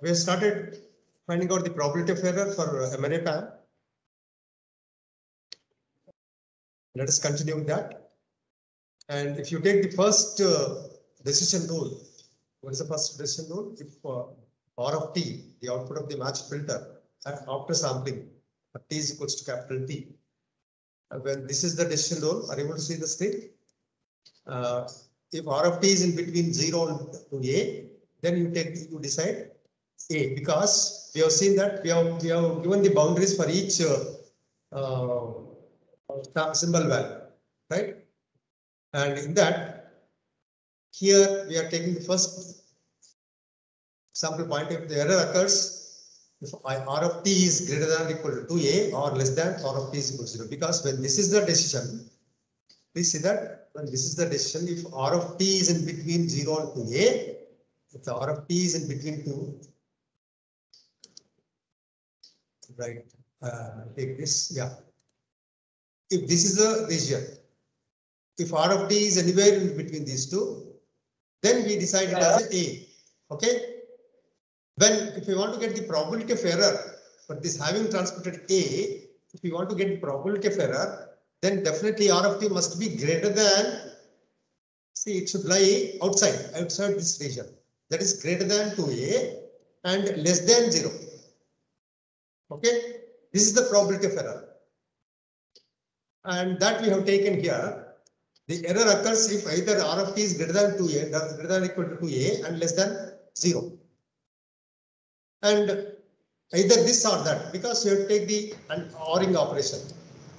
We have started finding out the probability of error for M&A PAM. Let us continue with that. And if you take the first decision rule, what is the first decision rule? If R of T, the output of the matched filter, after sampling, T is equals to capital T. When this is the decision rule, are you able to see the screen? If R of T is in between 0 to A, then you decide A, because we have seen that we have given the boundaries for each symbol value, right? And in that, here we are taking the first sample point. If the error occurs, if R of T is greater than or equal to 2A or less than R of T is equal to 0, because when this is the decision, please see that when this is the decision, if R of T is in between 0 and 2A, if the R of T is in between 2, right, take this, yeah. If this is the region, if R of T is anywhere in between these two, then we decide it as A. Okay. If we want to get the probability of error for this having transmitted A, if we want to get the probability of error, then definitely R of T must be greater than, see, it should lie outside this region. That is greater than 2A and less than 0. Okay. This is the probability of error. And that we have taken here. The error occurs if either R of T is greater than 2A, greater than or equal to 2A and less than 0. And either this or that, because you have to take the ORing operation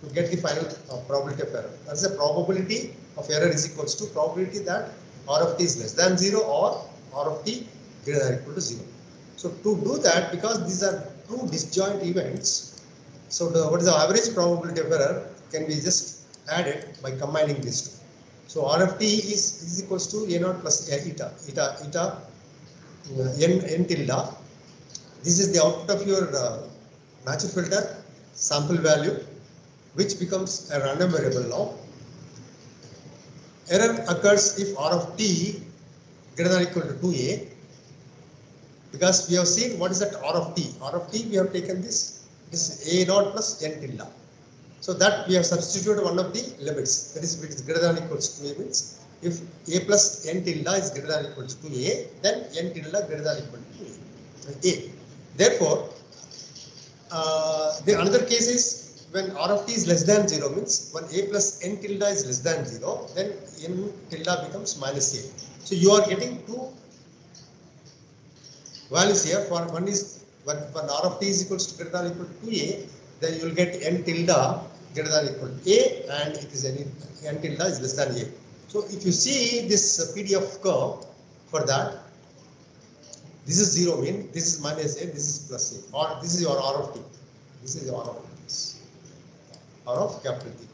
to get the final probability of error. That's the probability of error is equals to probability that R of T is less than 0 or R of T greater than or equal to 0. So to do that, because these are two disjoint events, so what is the average probability of error can be just added by combining these two. So R of T is equals to A0 plus eta n tilde. This is the output of your matched filter sample value, which becomes a random variable now. Error occurs if R of T greater than or equal to 2A, because we have seen what is that R of T. R of T we have taken this A0 plus n tilde. So that we have substituted one of the limits, that is if it is greater than or equal to 2A means if A plus n tilde is greater than or equal to 2A, then n tilde greater than or equal to A. Therefore, the another case is when R of T is less than 0 means when A plus n tilde is less than 0, then n tilde becomes minus A. So you are getting two values here. For one is when R of T is equals to greater than or equal to 2A, then you will get n tilde greater than or equal to A, and it is n tilde is less than A. So if you see this PDF curve for that, this is 0 mean, this is minus A, this is plus A, or this is your R of T. This is your R of T. R of capital T.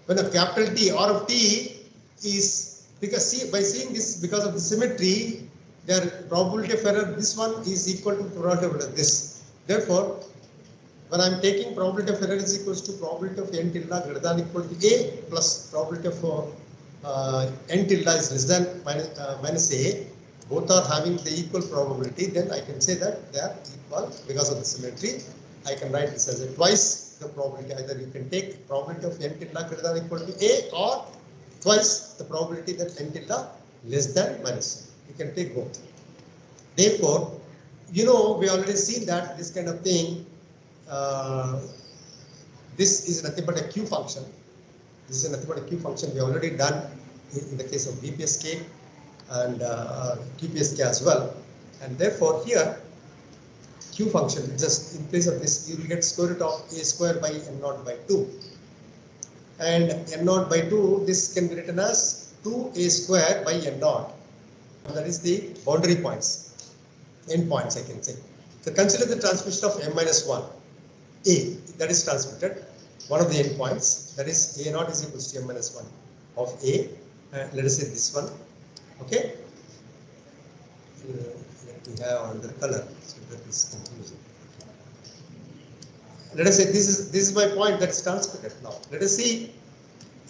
When a capital T, R of T is, because see, by seeing this, because of the symmetry, their probability of error, this one is equal to probability of error, this. Therefore, when I am taking probability of error is equals to probability of n tilde greater than or equal to A plus probability of n tilde is less than minus A, both are having the equal probability, then I can say that they are equal because of the symmetry. I can write this as a twice the probability. Either you can take probability of n tilde greater than or equal to A or twice the probability that n tilde less than minus A. You can take both. Therefore, you know, we already seen that this kind of thing, this is nothing but a Q function. This is nothing but a Q function. We already done in the case of BPSK and QPSK as well. And therefore here, Q function, just in place of this, you will get square root of A square by n0 by 2. And n0 by 2, this can be written as 2A square by n0. And that is the boundary points, endpoints I can say. So consider the transmission of m minus 1, A, that is transmitted, one of the endpoints, that is A0 is equal to m minus 1 of A, and let us say this one, okay? Let me have another color so that is confusing. Let us say this is my point that is transmitted now. Let us see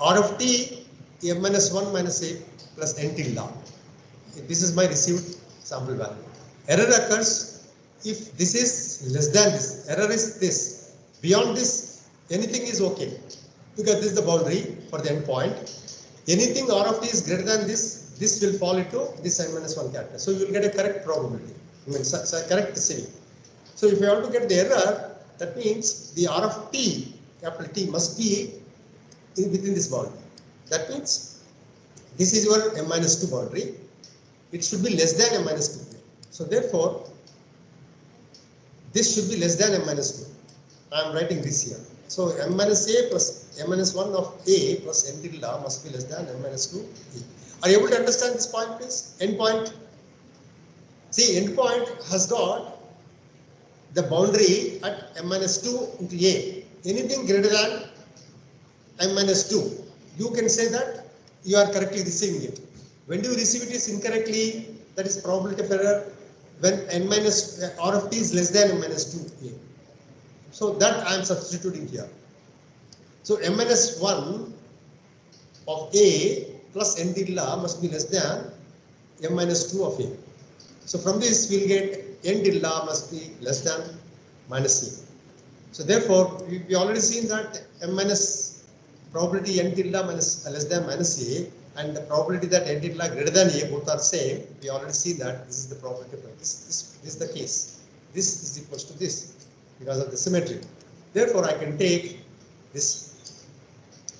R of T m minus 1 minus A plus n tilde. This is my received sample value. Error occurs if this is less than this. Error is this. Beyond this, anything is okay because this is the boundary for the endpoint. Anything R of t is greater than this, this will fall into this n-1 character. So you will get a correct probability. I mean, correct saving. So if you want to get the error, that means the R of t, capital T, must be within this boundary. That means this is your m-2 boundary. It should be less than m-2. So therefore, this should be less than m-2. I am writing this here. So m-a plus m-1 of a plus n tilde must be less than m-2 e. Are you able to understand this point, please? Endpoint. See, endpoint has got the boundary at m-2 into a. Anything greater than m-2, you can say that you are correctly receiving it. When do you receive it is incorrectly, that is probability of error when R of t is less than m-2 a. So that I am substituting here. So m-1 of a plus n tilde must be less than m-2 of a. So from this we will get n tilde must be less than minus a. So therefore we already seen that m minus probability n tilde minus less than minus a and the probability that n tilde greater than a both are same. We already see that this is the probability of this is the case. This is equals to this because of the symmetry. Therefore I can take this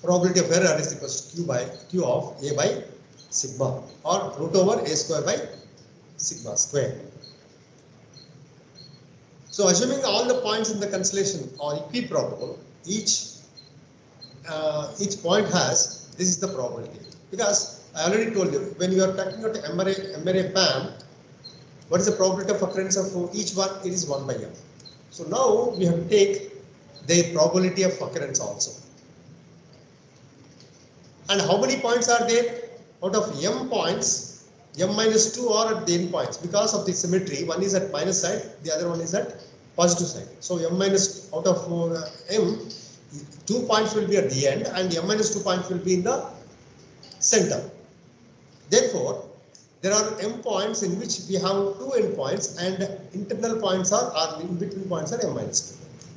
probability of error is equals to q of a by sigma or root over a square by sigma square. So assuming all the points in the constellation are equiprobable, each point has, this is the probability. Because I already told you, when you are talking about MRA PAM, what is the probability of occurrence of each one? It is 1 by m. So now we have to take the probability of occurrence also. And how many points are there? Out of m points, m-2 are at the end points because of the symmetry. One is at minus side, the other one is at positive side. So m- out of m, 2 points will be at the end and m-2 points will be in the center. Therefore, there are m points in which we have 2 endpoints and internal points are in between points are m-2.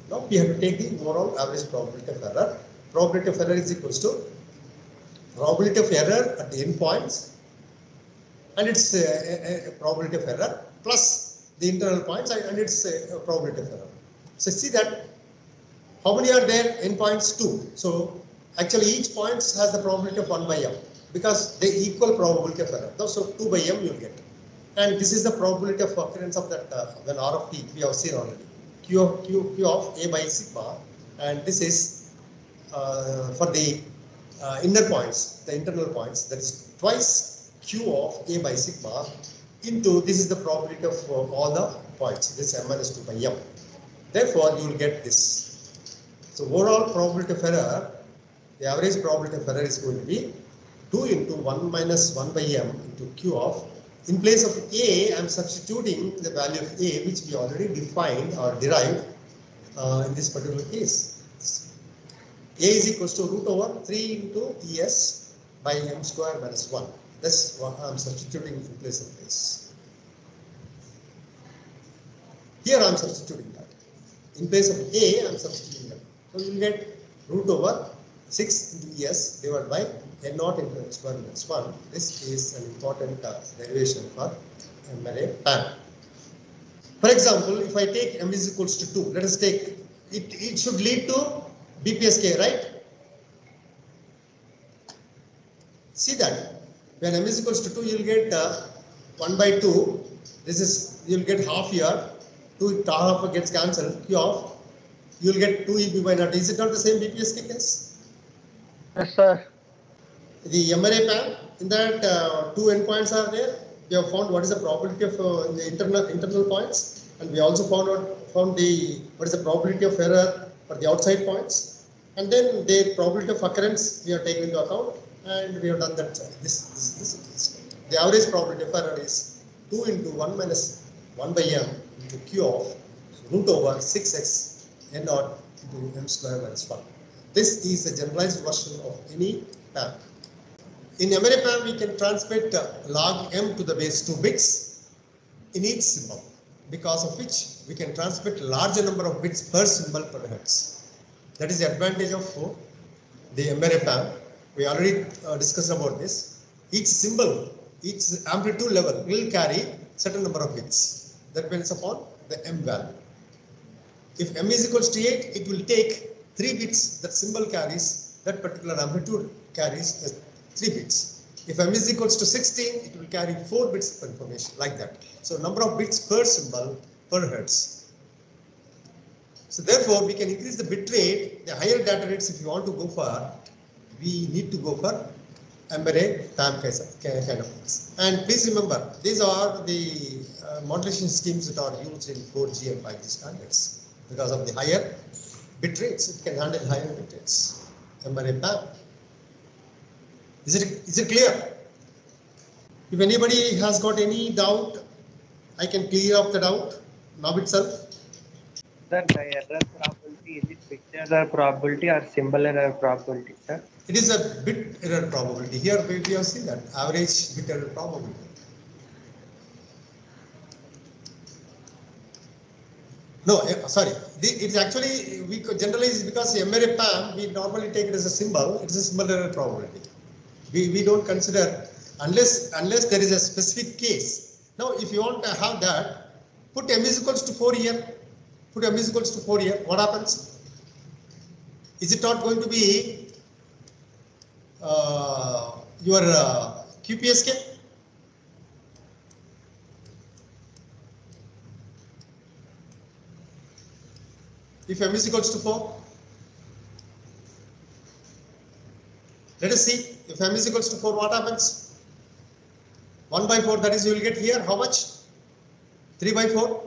Now we have to take the overall average probability of error. Probability of error is equals to probability of error at the endpoints and its probability of error plus the internal points and its probability of error. So see that how many are there? Endpoints 2. So actually each point has the probability of 1 by m because they equal probability of error. So 2 by m you will get. And this is the probability of occurrence of that when R of t we have seen already. Q of a by sigma, and this is for the inner points, the internal points, that is twice q of a by sigma into this is the probability of all the points, this m-2 by m. Therefore, you will get this. So overall probability of error, the average probability of error is going to be 2 into 1 minus 1 by m into q of, in place of a, I am substituting the value of a which we already defined or derived in this particular case. A is equals to root over 3 into es by m square minus 1. That's what I am substituting in place of this. Here I am substituting that. In place of a, I am substituting that. So you will get root over 6 into es divided by n naught into m square minus 1. This is an important derivation for MRA PAM. For example, if I take m is equals to 2, let us take it should lead to BPSK, right? See that when m is equals to 2, you will get 1 by 2. This is you will get half here. 2 half gets cancelled. Q of you will get 2 EB by naught. Is it not the same BPSK case? Yes, sir. The MRA PAM, in that 2 endpoints are there. We have found what is the probability of the internal points, and we also found the what is the probability of error for the outside points, and then the probability of occurrence we have taken into account, and we have done that. This. The average probability of error is 2 into 1 minus 1 by m into q of root over 6x n naught into m square minus 1. This is a generalized version of any PAM. In MRA PAM, we can transmit log m to the base 2 bits, in each symbol, because of which we can transmit larger number of bits per symbol per hertz. That is the advantage of the embedded PAM. We already discussed about this. Each symbol, each amplitude level will carry certain number of bits. That depends upon the M value. If M is equals to 8, it will take 3 bits that symbol carries, that particular amplitude carries 3 bits. If M is equals to 16, it will carry 4 bits of information, like that. So number of bits per symbol per hertz. So therefore, we can increase the bit rate, the higher data rates if you want to go for, we need to go for embedded PAM kind of things. And please remember, these are the modulation schemes that are used in 4G and 5G standards. Because of the higher bit rates, it can handle higher bit rates. Embedded PAM. Is it clear? If anybody has got any doubt, I can clear up the doubt now itself. Sir, the error probability, is it bit error probability or symbol error probability, sir? It is a bit error probability. Here we have seen that average bit error probability. No, sorry. It's actually, we could generalize because embedded PAM, we normally take it as a symbol. It's a symbol error probability. We don't consider unless there is a specific case. Now, if you want to have that, put M is equals to 4 here. Put M is equals to 4 here. What happens? Is it not going to be your QPSK? If M is equals to 4, let us see. If M is equals to 4, what happens? 1 by 4, that is, you will get here how much? 3 by 4.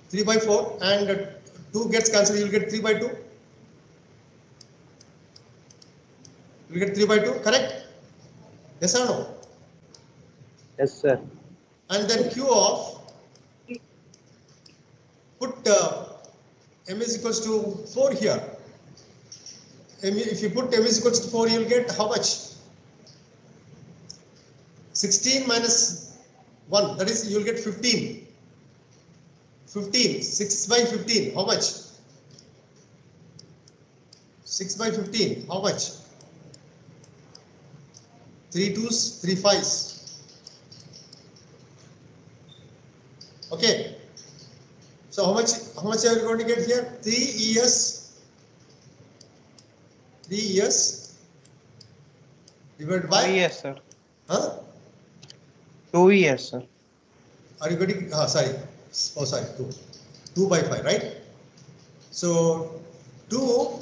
3 by 4, and 2 gets cancelled, you will get 3 by 2. You will get 3 by 2, correct? Yes or no? Yes, sir. And then Q of, put M is equals to 4 here. If you put M is equals to 4, you will get how much? 16 minus 1, that is, you will get 15. 15, 6 by 15, how much? 6 by 15, how much? 3 2s, 3 5s. Okay. So how much are you going to get here? 3 ES. 3 ES divided by? 2 years, sir. Huh? 2 years, sir. Are you getting, sorry. Oh, sorry, 2. 2 by 5, right? So 2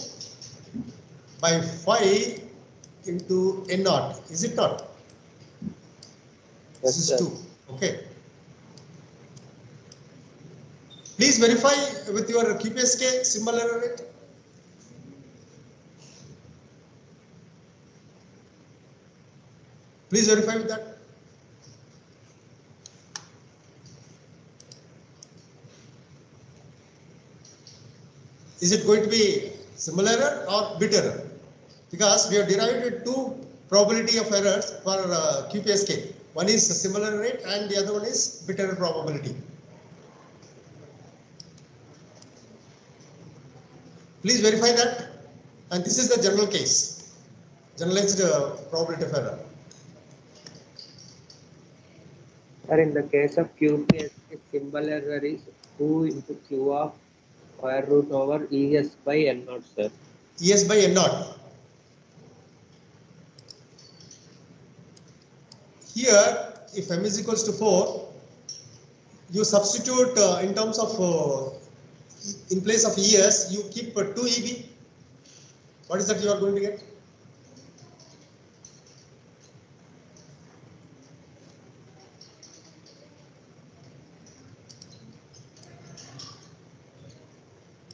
by 5 into N naught, is it not? Yes, This is sir. 2, okay. Please verify with your QPSK symbol error rate. Please verify with that. Is it going to be symbol error or bit error? Because we have derived 2 probability of errors for QPSK. One is symbol error rate and the other one is bit error probability. Please verify that. And this is the general case, generalized probability of error. Sir, in the case of QPSK, symbol error is 2 into Q of square root over ES by N naught, sir. ES by N naught. Here, if M is equals to 4, you substitute in terms of, in place of ES, you keep 2 EB. What is that you are going to get?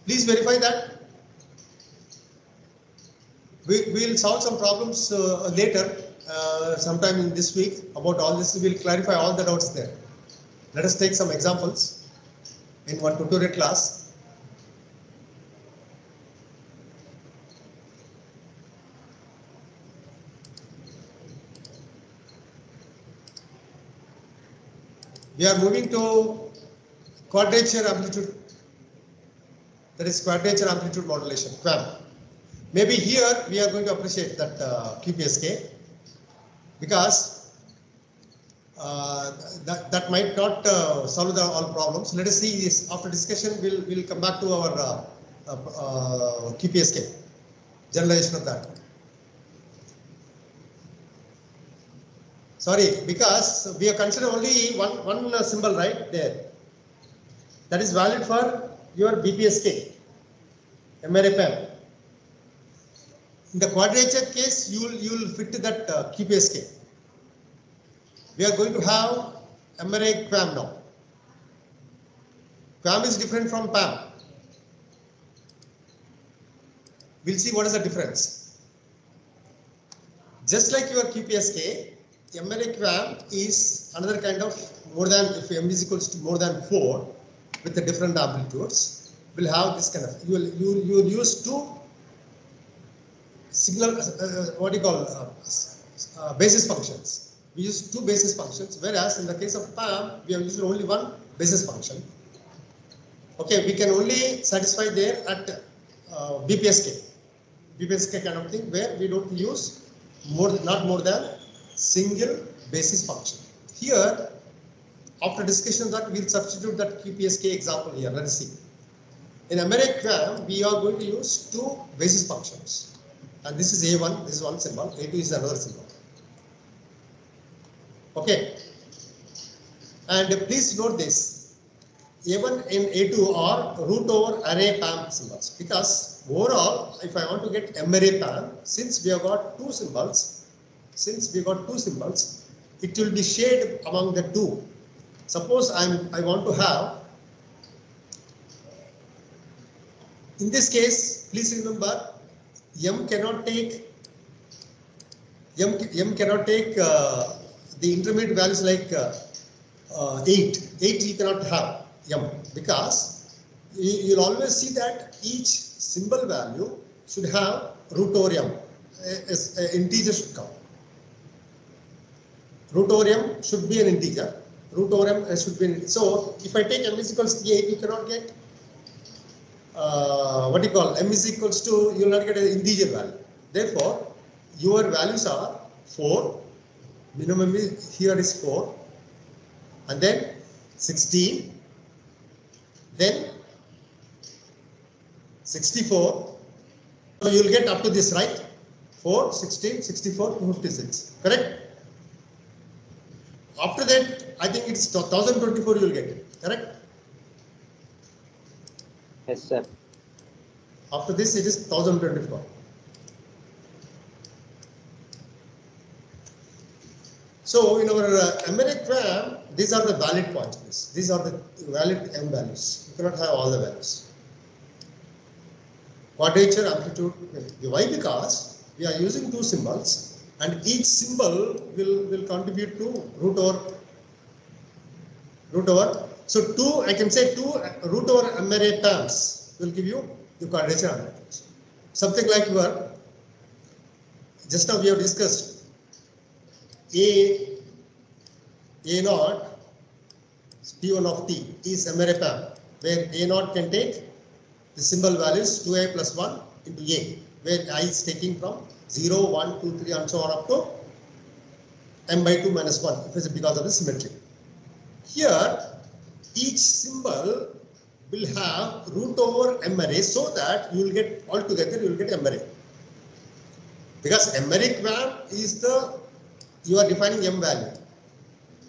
Please verify that. We will solve some problems later, sometime in this week about all this. We will clarify all the doubts there. Let us take some examples in one tutorial class. We are moving to quadrature amplitude. That is quadrature amplitude modulation, PAM. Maybe here we are going to appreciate that QPSK because that might not solve all problems. Let us see this after discussion. We'll come back to our QPSK generalization of that. Sorry, because we have considered only one symbol right there. That is valid for your BPSK, MRA PAM. In the quadrature case, you will fit that QPSK. We are going to have MRA PAM now. PAM is different from PAM. We'll see what is the difference. Just like your QPSK, MRA PAM is another kind of more than, if M is equals to more than 4 with the different amplitudes, will have this kind of, you will use two signal, what do you call, basis functions. We use two basis functions, whereas in the case of PAM, we have used only one basis function. Okay, we can only satisfy there at BPSK kind of thing, where we don't use not more than single basis function. Here, after discussion that we'll substitute that QPSK example here. Let us see. In MRA PAM, we are going to use two basis functions, and this is A1. This is one symbol. A2 is another symbol. Okay, and please note this. A1 and A2 are root over array PAM symbols, because overall, if I want to get MRA PAM, since we have got two symbols, it will be shared among the two. Suppose I want to have, in this case, please remember, M cannot take the intermediate values like 8. 8 you cannot have M, because you will always see that each symbol value should have root over M. As integer should come. Root over M should be an integer. Root over M should be an integer. So if I take M is equals to 8, you cannot get what you call M is equals to, you will not get an integer value. Therefore, your values are 4. Minimum here is 4, and then 16, then 64. So you will get up to this, right? 4, 16, 64, 256. Correct? After that, I think it's 1024 you will get. Correct? Yes, sir. After this, it is 1024. So in our MRA PAM, these are the valid points. These are the valid M values. You cannot have all the values. Quadrature amplitude. Why? Because we are using two symbols, and each symbol will contribute to root over. So two, I can say 2 root over MRA PAMs will give you the quadrature amplitudes. Something like your, just now we have discussed A0 P1 of T is MRA PAM, where A0 can take the symbol values 2A plus 1 into A, where I is taking from 0, 1, 2, 3 and so on up to M by 2 minus 1, if it's because of the symmetry. Here, each symbol will have root over MRA, so that you will get altogether you will get MRA. Because MRA PAM is you are defining M value.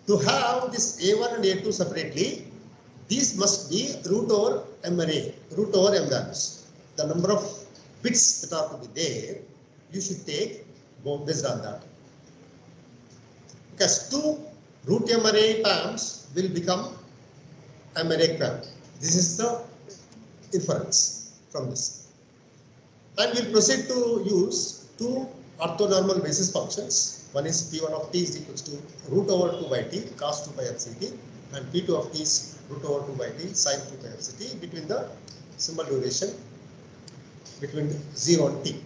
To have this A1 and A2 separately, these must be root over MRA, root over M values. The number of bits that are to be there, you should take based on that. Because 2 root MRA PAMs will become MRA PAM. This is the inference from this. And we'll proceed to use 2 orthonormal basis functions. One is P1 of T is equals to root over 2 by T cos 2 by FCT, and P2 of T is root over 2 by T sin 2 by FCT between the symbol duration between 0 and T.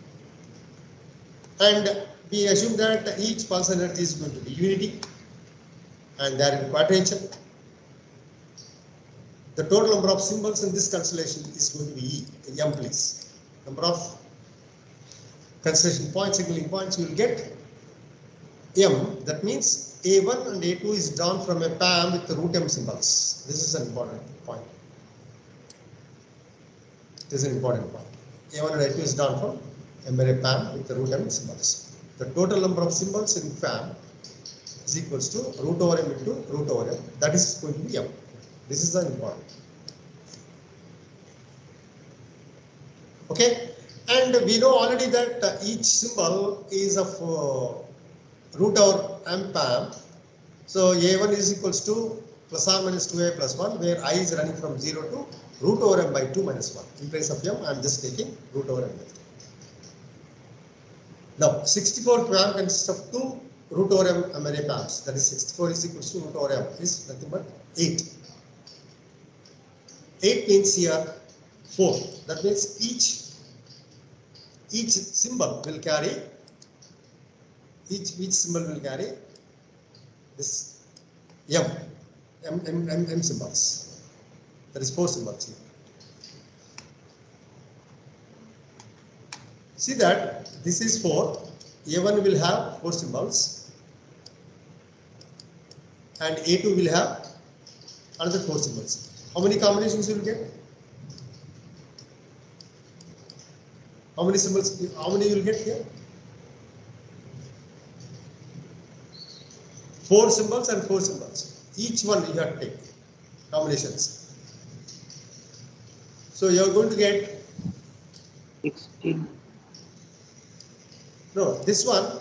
And we assume that each pulse energy is going to be unity, and they are in quadrature. The total number of symbols in this constellation is going to be M, please. Number of constellation points, signaling points, you will get M. That means A1 and A2 is drawn from a PAM with the root M symbols. This is an important point. This is an important point. A1 and A2 is drawn from a PAM with the root M symbols. The total number of symbols in PAM is equals to root over M into root over M. That is going to be M. This is an important. Okay, and we know already that each symbol is of root over M PAM. So A1 is equals to plus or minus 2A plus 1, where I is running from 0 to root over M by 2 minus 1. In place of M, I am just taking root over M by 2. Now, 64 PAM consists of 2 root over M array PAMs. That is 64 is equals to root over M is nothing but 8. 8 means here 4. That means each symbol will carry each symbol will carry this M symbols. That is 4 symbols here. See that this is 4. A1 will have 4 symbols and A2 will have another 4 symbols. How many combinations you will get? How many symbols? How many you will get here? 4 symbols and 4 symbols. Each one you have to take combinations. So you are going to get 16. No, this one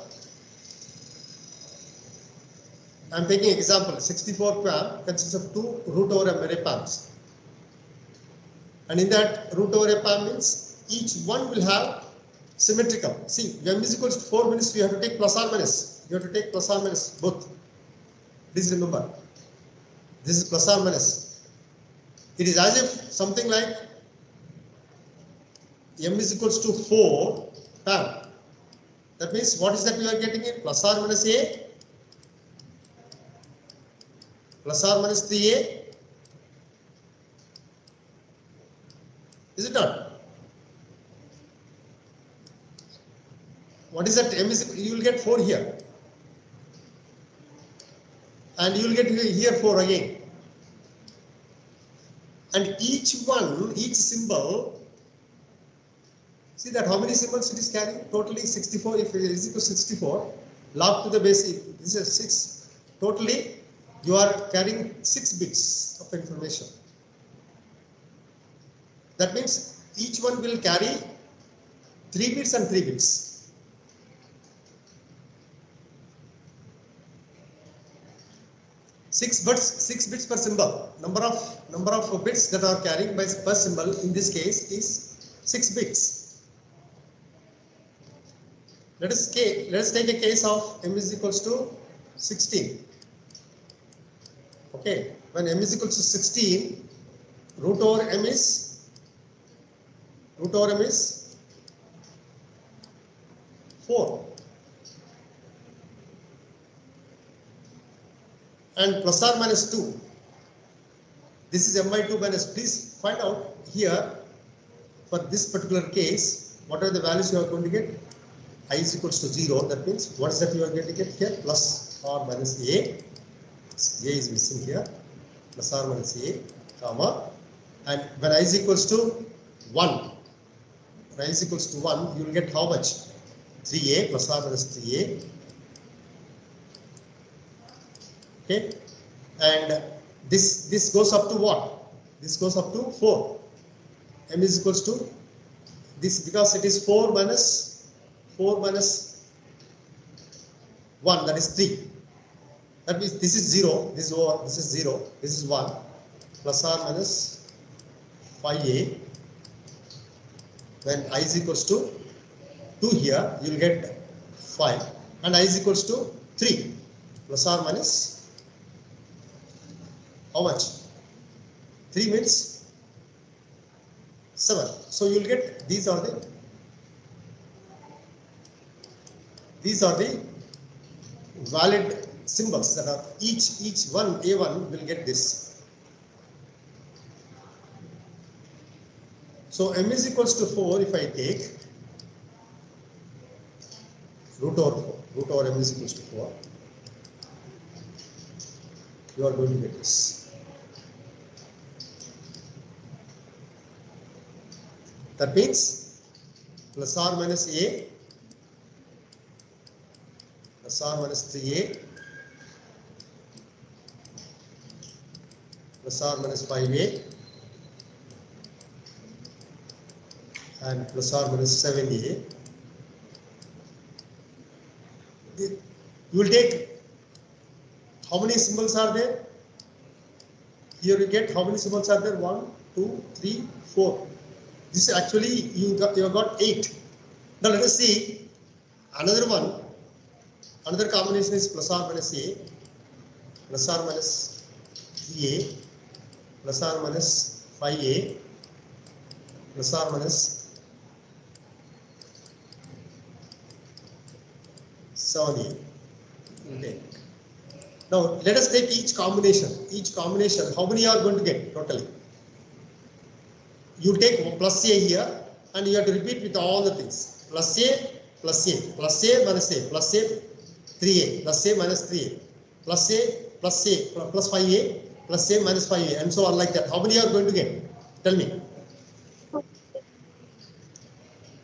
I am taking example. 64 PAM consists of 2 root over M array PAMs. And in that root over a PAM means each one will have symmetrical. See, M is equals to 4 means you have to take plus or minus. You have to take plus or minus both. Please remember. This is plus or minus. It is as if something like M is equals to 4 PAM. That means what is that we are getting in? Plus or minus A, plus or minus 3A. Is it not? What is that? M is, you will get 4 here. And you will get here 4 again. And each one, each symbol, see that how many symbols it is carrying? Totally 64. If it is equal to 64, log to the base, this is 6. Totally, you are carrying 6 bits of information. That means each one will carry 3 bits and 3 bits. 6 bits per symbol. Number of bits that are carrying by per symbol in this case is 6 bits. Let us take a case of M is equals to 16. Okay, when M is equals to 16, root over M is 4. And plus or minus 2. This is M by 2 minus. Please find out here for this particular case, what are the values you are going to get? I is equals to 0. That means what is that you are going to get here? Plus or minus A. A is missing here. Plus or minus A, comma. And when I is equals to 1, when I is equals to 1, you will get how much? 3A plus or minus 3A. Okay, and this goes up to what? This goes up to 4. M is equals to this, because it is 4 minus 1, that is 3. That means this is 0, this is 0, this is 1, plus or minus 5A. When I is equals to 2 here, you will get 5, and I is equals to 3, plus or minus how much? 3 means 7. So you will get these are the valid symbols that are each one A1 will get this. So m is equals to 4 if I take root over 4. Root over m is equals to 4. You are going to get this. That means plus or minus a plus or minus 3a plus or minus 5a and plus or minus 7a. You will take how many symbols are there? Here you get how many symbols are there? 1, 2, 3, 4. This is actually you have got 8. Now let us see another one. Another combination is plus or minus a, plus or minus 3a, plus or minus 5a, plus or minus 7a. Okay. Now let us take each combination. Each combination, how many you are going to get totally? You take plus a here and you have to repeat with all the things. Plus a, plus a, plus a minus a, plus a 3a, plus a minus 3a, plus a, plus a, plus 5a, plus a minus 5a, and so on like that. How many you are going to get? Tell me.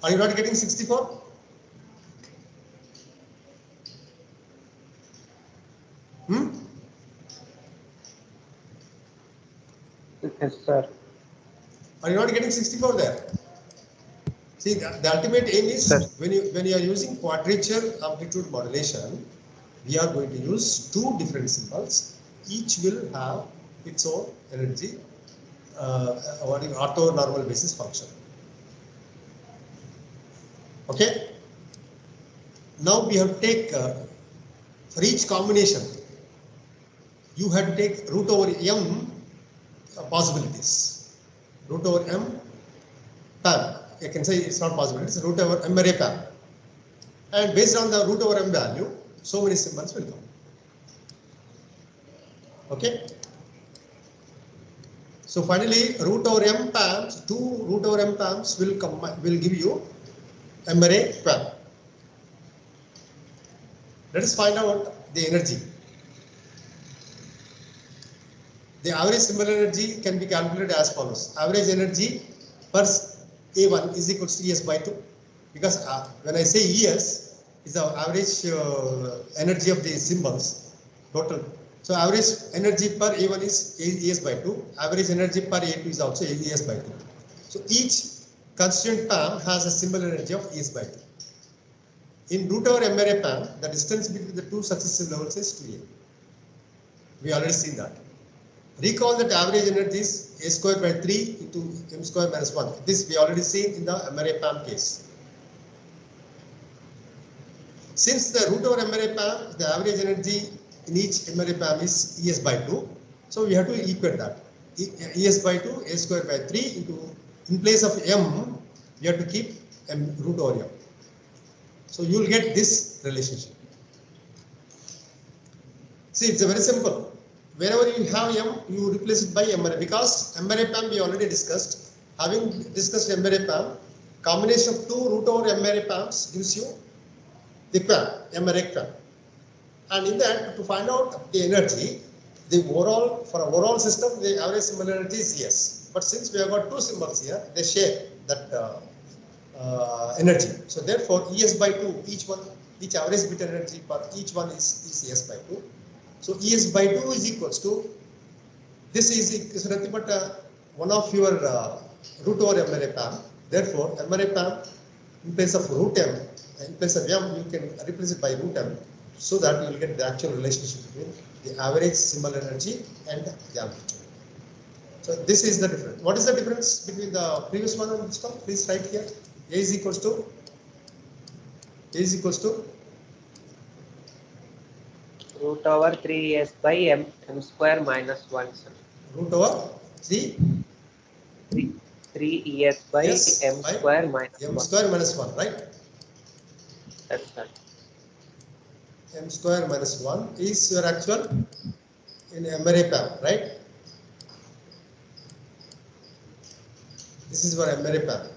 Are you not getting 64? Yes, sir. Are you not getting 64 there? See, the ultimate aim is Sir. when you are using quadrature amplitude modulation, we are going to use two different symbols. Each will have its own energy, orthonormal basis function. Okay. Now we have to take for each combination, you have to take root over m possibilities. Root over m PAM. I can say it's not possible. It's root over m array PAM. And based on the root over m value, so many symbols will come. Okay. So finally, root over m PAMs, two root over m PAMs will give you m array PAM. Let us find out the energy. The average symbol energy can be calculated as follows. Average energy per A1 is equal to ES by 2. Because when I say ES, is the average energy of the symbols total. So average energy per A1 is ES by 2. Average energy per A2 is also ES by 2. So each constituent PAM has a symbol energy of ES by 2. In root over m array PAM, the distance between the two successive levels is 2a. We already seen that. Recall that average energy is a square by 3 into m square minus 1. This we already seen in the m array PAM case. Since the root over m array PAM, the average energy in each m array PAM is ES by 2. So we have to equate that. ES by 2, a square by 3 into, in place of m, we have to keep m root over m. So you will get this relationship. See, it's very simple. Wherever you have m, you replace it by m array, because m array PAM we already discussed. Having discussed m array PAM, combination of two root over m array PAMs gives you the PAM, m array PAM. And in that, to find out the energy, the overall, for an overall system, the average symbol energy is ES. But since we have got two symbols here, they share that energy. So therefore, ES by 2, each average bit energy per each one is ES by 2. So ES by 2 is equals to, this is nothing but one of your root over m array PAM. Therefore, m array PAM in place of root m, in place of m, you can replace it by root m, so that you will get the actual relationship between the average symbol energy and the amplitude. So this is the difference. What is the difference between the previous one and this one? Please write here. A is equals to Root over 3s by m square minus 1, sir. root over 3es by yes, m square minus m 1. square minus 1, right? Yes, sir. M square minus 1 is your actual in m array PAM, right? This is your memory PAM.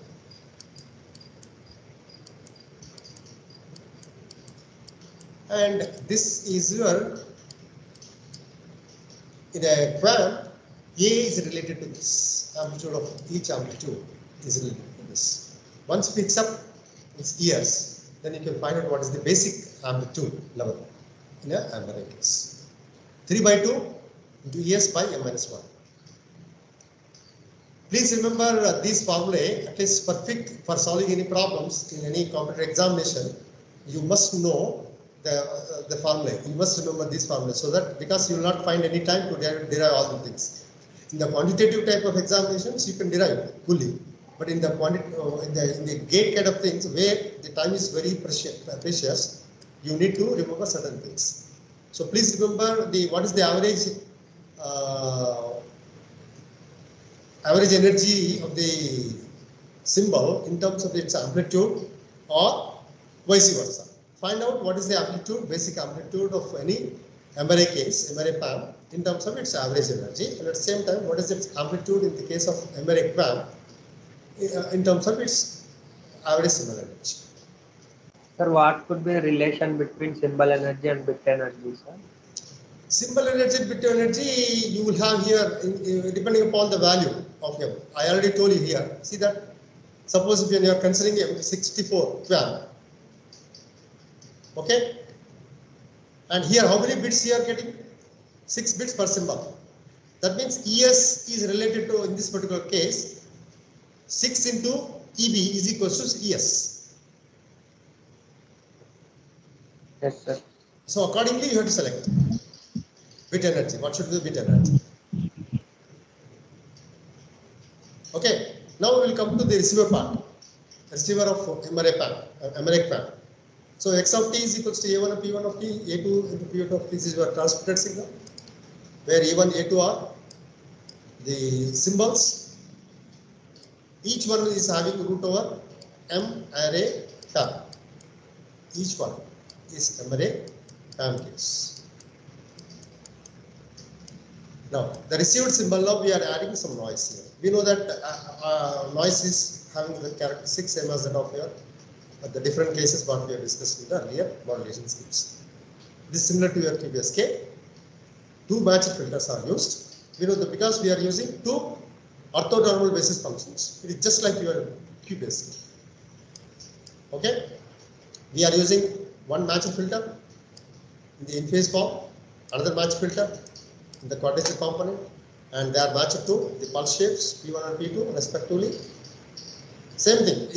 And this is your, in a QAM, A is related to this. Amplitude of each amplitude is related to this. Once you fix up its ears, then you can find out what is the basic amplitude level in a memory case. 3 by 2 into ears by m minus 1. Please remember these formulae, at least for solving any problems in any computer examination. You must know the formulae. You must remember these formulae, so that because you will not find any time to derive all the things. In the quantitative type of examinations, you can derive fully, but in the in the gate kind of things where the time is very precious, you need to remember certain things. So please remember what is the average energy of the symbol in terms of its amplitude, or vice versa. Find out what is the amplitude, basic amplitude of any MRI case, MRI PAM, in terms of its average energy, and at the same time, what is its amplitude in the case of MRI PAM in terms of its average symbol energy. Sir, what could be the relation between symbol energy and bit energy, sir? Symbol energy, bit energy, you will have here, depending upon the value of M. I already told you here. See that? Suppose if you are considering M 64 QAM, okay? And here, how many bits you are getting? 6 bits per symbol. That means ES is related to, in this particular case, 6 into EB is equals to ES. Yes, sir. So accordingly, you have to select bit energy. What should be the bit energy? Okay. Now we will come to the receiver part. Receiver of MRI PAM. So X of t is equals to A1 of P1 of t, A2 into P2 of t. This is your transmitted signal, where A1, A2 are the symbols. Each one is having root over M array PAM. Each one is MRI PAM case. Now, the received symbol, now we are adding some noise here. We know that noise is having the characteristics same as that of your the different cases what we have discussed in the earlier modulation schemes. This is similar to your QPSK. 2 matched filters are used. We know that because we are using 2 orthonormal basis functions, it is just like your QPSK. Okay? We are using one matched filter in the in-phase form, another matched filter in the quadrature component, and they are matched to the pulse shapes P1 and P2 respectively. Same thing,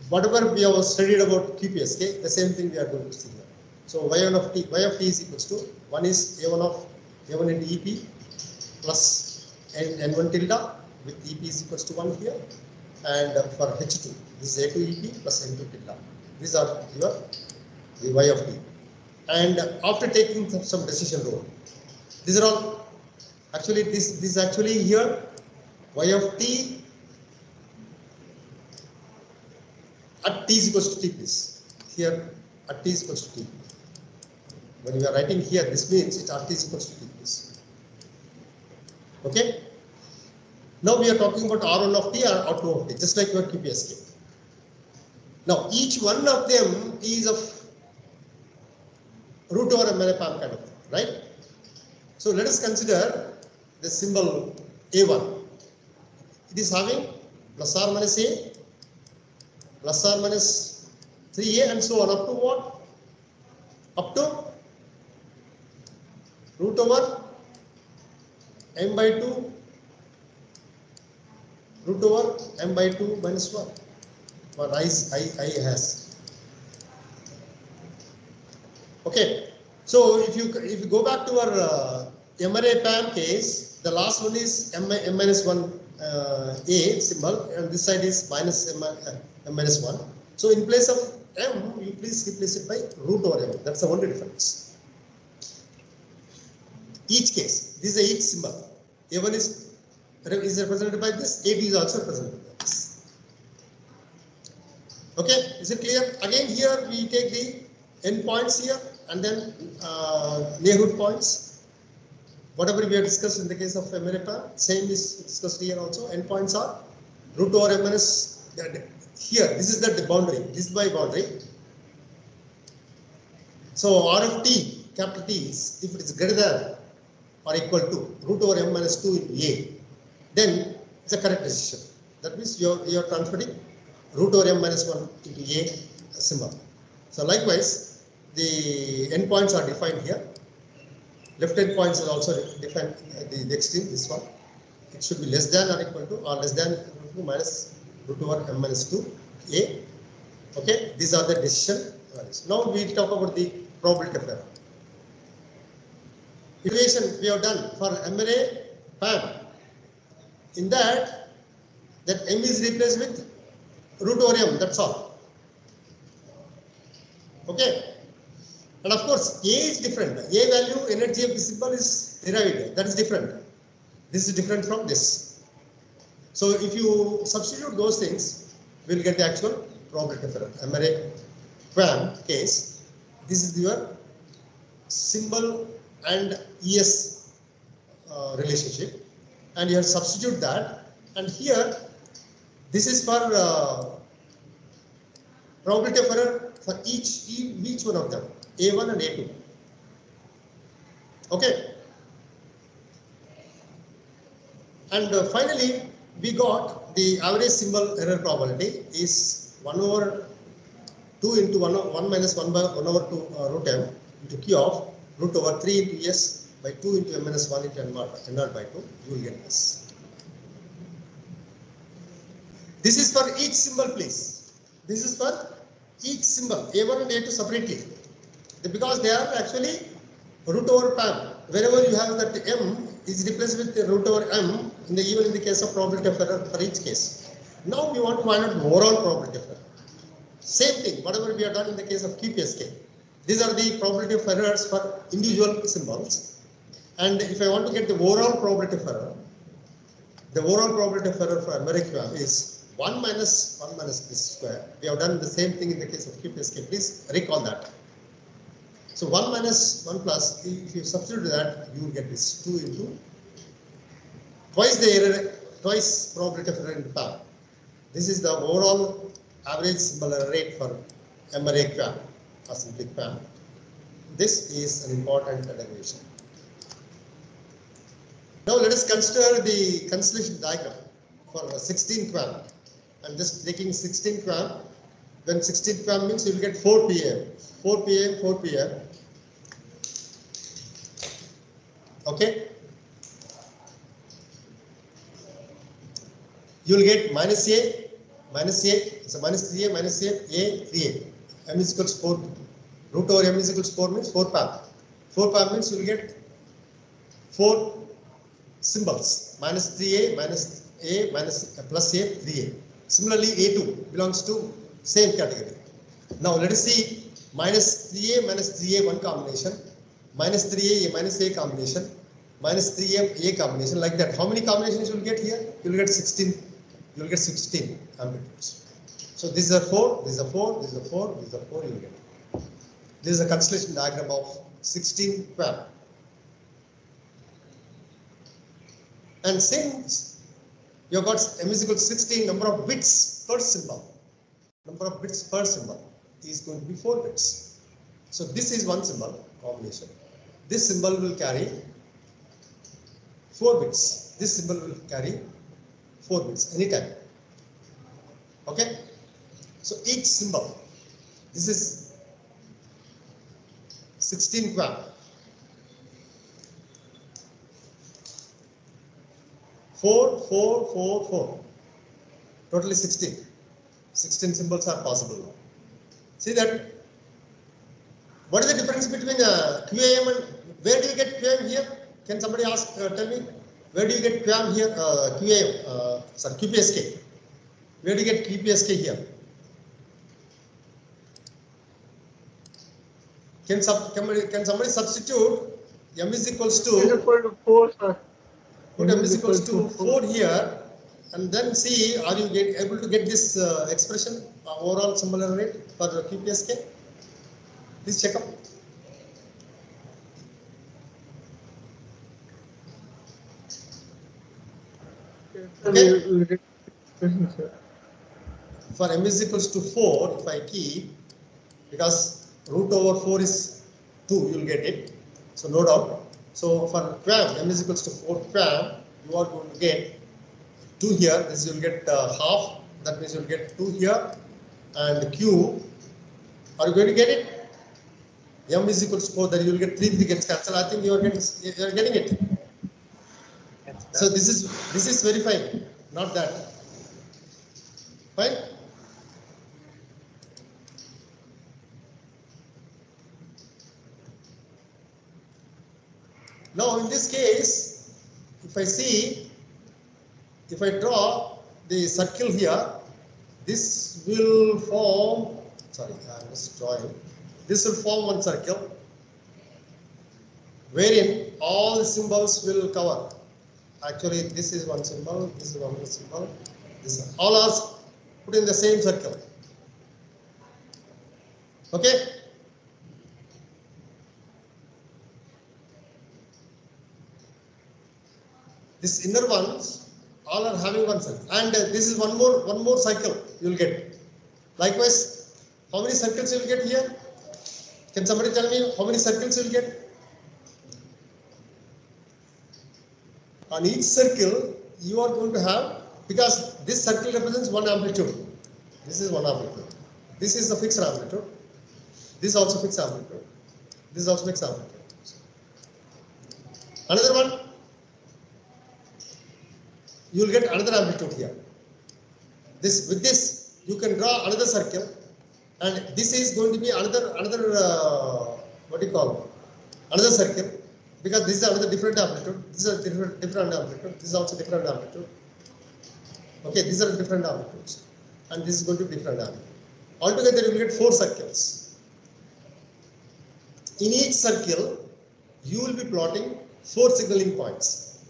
whatever we have studied about QPSK, the same thing we are going to see here. So y1 of t is equals to 1 is A1 into EP plus N1 tilde with EP is equals to 1 here, and for H2 this is A2 EP plus N2 tilde. These are your the y of t. And after taking some decision rule, these are all actually this actually here y of t at t is equals to t, please. Here at t is equals to t. When you are writing here, this means it at t is equals to t, please. Okay. Now we are talking about R1 of t or R2 of t, just like your QPSK. Now each one of them is of root over MRI PAM kind of thing, right? So let us consider the symbol A1. It is having plus or minus A, plus or minus 3A, and so on up to what? Up to root over m by 2 root over m by 2 minus 1. What I has. Okay. So if you go back to our MRI PAM case, the last one is m minus 1 A symbol, and this side is minus m minus 1. So in place of m, you please replace it by root over m. That's the only difference. Each case, this is each symbol. A1 is represented by this, A2 is also represented by this. Okay, is it clear? Again, here we take the endpoints here and then neighborhood points. Whatever we have discussed in the case of MRI PAM, same is discussed here also. Endpoints are root over m minus, here this is the boundary, this is my boundary. So R of t, capital T, is if it is greater than or equal to root over m minus 2 into a, then it's a correct decision. That means you are transferring root over m minus 1 into a symbol. So likewise, the endpoints are defined here. Left endpoints are also defined, the extreme, this one. It should be less than or equal to or less than or equal to minus root over m minus 2 a. Okay, these are the decision values. Now we talk about the probability of error. Equation we have done for m array PAM. In that m is replaced with root over m, that's all. Okay, and of course a is different. A value, energy of the symbol is derived, that is different. This is different from this. So if you substitute those things, we will get the actual probability of error. M array PAM case, this is your symbol and ES relationship, and you have to substitute that, and here this is for probability of error for each one of them, A1 and A2. Okay, and finally we got the average symbol error probability is 1 over 2 into 1 minus 1 by 1 over 2 root m into q of root over 3 into s by 2 into m minus 1 into n naught by 2. You will get this. This is for each symbol, please. This is for each symbol, A1 and A2 separately, because they are actually root over PAM. Wherever you have that m is replaced with the root over m, even in the case of probability of error for each case. Now we want to find out the overall probability of error. Same thing, whatever we have done in the case of QPSK. These are the probability of errors for individual symbols. And if I want to get the overall probability of error, the overall probability of error for QAM is 1 minus this square. We have done the same thing in the case of QPSK. Please recall that. So 1 minus 1 plus, if you substitute that, you will get this 2 into twice the error, twice probability of error in PAM. This is the overall average symbol error rate for M array PAM or simply PAM. This is an important derivation. Now let us consider the constellation diagram for 16 QAM. I'm just taking 16 QAM. When 16 QAM means you will get 4 PAM. 4 PAM, 4 PAM. Okay. You will get minus A, so minus 3A, A, 3A. M is equals 4. Root over M is equals 4 means 4 PAM. 4 PAM means you will get 4 symbols, minus 3A, minus A, minus plus A, 3A. Similarly, A2 belongs to same category. Now let us see minus 3A, minus 3A, one combination, minus 3A, minus A combination, minus 3A, A combination, like that. How many combinations you will get here? You will get 16. You will get 16 amplitudes. So this is a 4, this is a 4, this is a 4, this is a 4, you will get. This is a constellation diagram of 16 QAM. And since you have got M is equal to 16, number of bits per symbol, is going to be 4 bits. So this is one symbol combination. This symbol will carry 4 bits. This symbol will carry 4 bits anytime. Okay? So each symbol, this is 16 QAM. 4, 4, 4, 4. Totally 16. 16 symbols are possible now. See that? What is the difference between QAM and where do you get QAM here? Can somebody ask? Tell me. Where do you get QAM here? QPSK. Where do you get QPSK here? Can somebody substitute M is equals to 4, sir. Put M is equals to 4 here, and then see, are you able to get this expression, overall symbol error rate for QPSK? Please check up. Okay. For m is equals to 4, if I keep, because root over 4 is 2, you will get it. So no doubt. So for QAM, m is equals to 4 QAM, you are going to get 2 here. This you will get half. That means you will get 2 here. And Q, are you going to get it? M is equals to 4, then you will get 3 gets cancelled. I think you are getting it. So this is verifying, not that. Fine. Now in this case, if I draw the circle here, this will form, sorry, I must draw it. This will form one circle, wherein all the symbols will cover. Actually, this is one symbol, this is one more symbol, this all are put in the same circle. Okay? This inner ones all are having one circle, and this is one more cycle you will get. Likewise, how many circles you will get here? Can somebody tell me how many circles you will get? On each circle, you are going to have, because this circle represents one amplitude. This is one amplitude. This is the fixed amplitude. This is also fixed amplitude. This is also fixed amplitude. Another one, you will get another amplitude here. With this, you can draw another circle, and this is going to be another what do you call, another circle, because this is another different amplitude. This is a different amplitude. This is also different amplitude. Okay, these are different amplitudes, and this is going to be different amplitude. Altogether, you will get 4 circles. In each circle, you will be plotting 4 signaling points,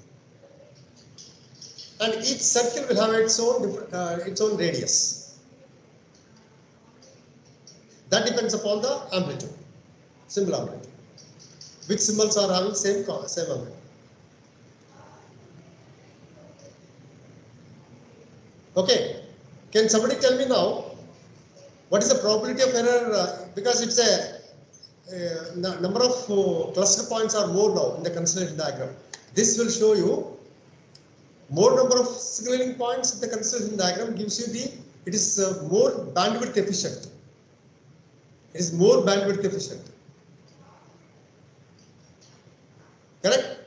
and each circle will have its own radius. That depends upon the amplitude, symbol amplitude. Which symbols are having same amplitude. Okay, can somebody tell me now what is the probability of error? Because it's a number of cluster points are more now in the constellation diagram. This will show you more number of signaling points in the constellation diagram gives you it is more bandwidth efficient. It is more bandwidth efficient. Correct?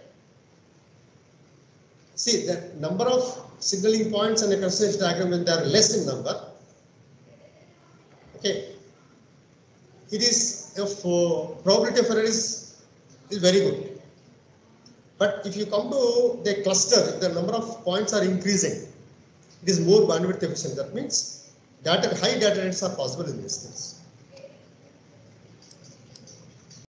See, the number of signaling points in a constellation diagram, when they are less in number, okay, it is probability of error is very good. But if you come to the cluster, if the number of points are increasing, it is more bandwidth efficient. That means high data rates are possible in this case.